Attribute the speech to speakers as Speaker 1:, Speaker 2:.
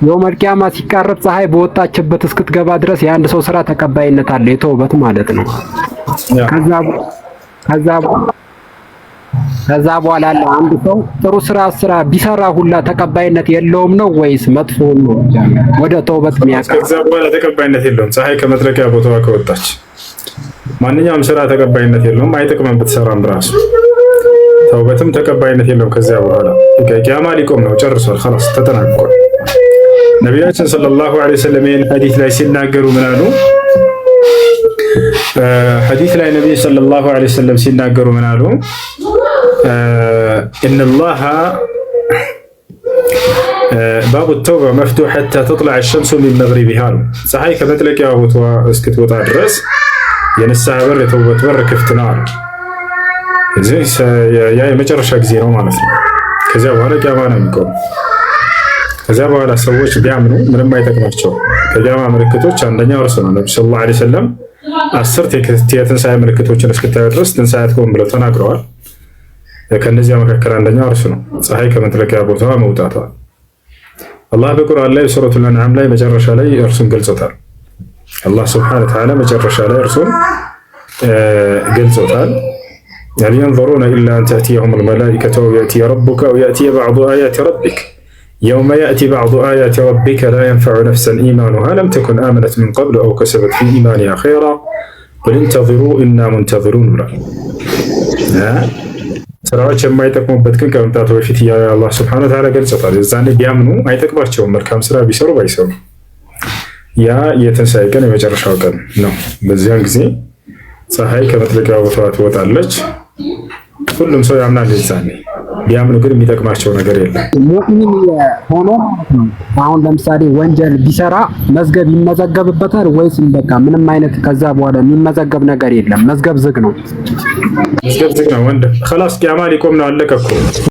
Speaker 1: የውመል ቂያማ ሲቃረብ ፀሐይ በወጣችበት እስክትገባ ድረስ የአንድ ሰው ስራ ተቀባይነት አለ፣ የተውበት ማለት ነው። ከዛ በኋላ አንድ ሰው ጥሩ ስራ ቢሰራ ሁላ ተቀባይነት የለውም ነው ወይስ መጥፎ ነው ወደ ተውበት የሚያቀርብ?
Speaker 2: ከዛ በኋላ ተቀባይነት የለውም። ፀሐይ ከመጥለቂያ ቦታዋ ከወጣች ማንኛውም ስራ ተቀባይነት የለውም። አይጠቅምም ብትሰራም ራሱ ተውበትም ተቀባይነት የለውም። ከዚያ በኋላ ቂያማ ሊቆም ነው፣ ጨርሷል፣ خلاص ተጠናቋል። ነቢያችን ሰለላሁ ዐለይሂ ወሰለም ይህን ሐዲስ ላይ ሲናገሩ ምን አሉ? ሐዲስ ላይ ነብዩ ሰለላሁ ዐለይሂ ወሰለም ሲናገሩ ምን አሉ? ኢነላህ ባቡ ተውባ መፍቱሕ ሐታ ተጥለዕ አሸምሱ ሚን መግሪቢሃ ነው። ፀሐይ ከመጥለቂያ ቦታዋ እስክትወጣ ድረስ የንስሐ በር የተውበት በር ክፍት ነው አሉ። ያ የመጨረሻ ጊዜ ነው ማለት ነው። ከዚያ በኋላ ቂያማ ነው የሚቆመው። ከዚያ በኋላ ሰዎች ቢያምኑ ምንም አይጠቅማቸውም። ከቂያማ ምልክቶች አንደኛው እርሱ ነው። ነብዩ ሰለላሁ ዐለይሂ ወሰለም 10 የትንሣኤ ምልክቶችን እስክታዩ ድረስ ትንሣኤ አትቆምም ብለው ተናግረዋል። ከነዚያ መካከል አንደኛው እርሱ ነው፣ ፀሐይ ከመጥለቂያ ቦታዋ መውጣቷ። አላህ በቁርአን ላይ ሱረቱል አንዓም ላይ መጨረሻ ላይ እርሱን ገልጾታል። አላህ ሱብሓነሁ ወተዓላ መጨረሻ ላይ እርሱን ገልጾታል። هل ينظرون إلا أن تأتيهم الملائكة أو يأتي ربك أو يأتي بعض آيات ربك يوم يأتي بعض آيات ربك لا ينفع نفسا إيمانها لم تكن آمنت من قبل أو كسبت في إيمانها خيرا قل انتظروا إنا منتظرون ብሏል። ስራዎች የማይጠቅሙበት ግን ከመምጣቱ በፊት አላህ ሱብሓነሁ ወተዓላ ገልጾታል። የዛኔ ቢያምኑ አይጠቅማቸውም፣ መልካም ስራ ቢሰሩ ባይሰሩ። ያ የትንሣኤ ቀን የመጨረሻው ቀን ነው። በዚያን ጊዜ ፀሐይ ከመጥለቂያ ቦታዋ ትወጣለች። ሁሉም ሰው ያምናል። የዛኔ ቢያምኑ ግን የሚጠቅማቸው ነገር የለም።
Speaker 1: ሙእሚን ሆኖ አሁን ለምሳሌ ወንጀል ቢሰራ መዝገብ ይመዘገብበታል ወይስ በቃ ምንም አይነት ከዛ በኋላ የሚመዘገብ ነገር የለም? መዝገብ ዝግ ነው።
Speaker 2: መዝገብ ዝግ ነው ወንድም። خلاص ቂያማ ሊቆም ነው፣ አለቀ እኮ።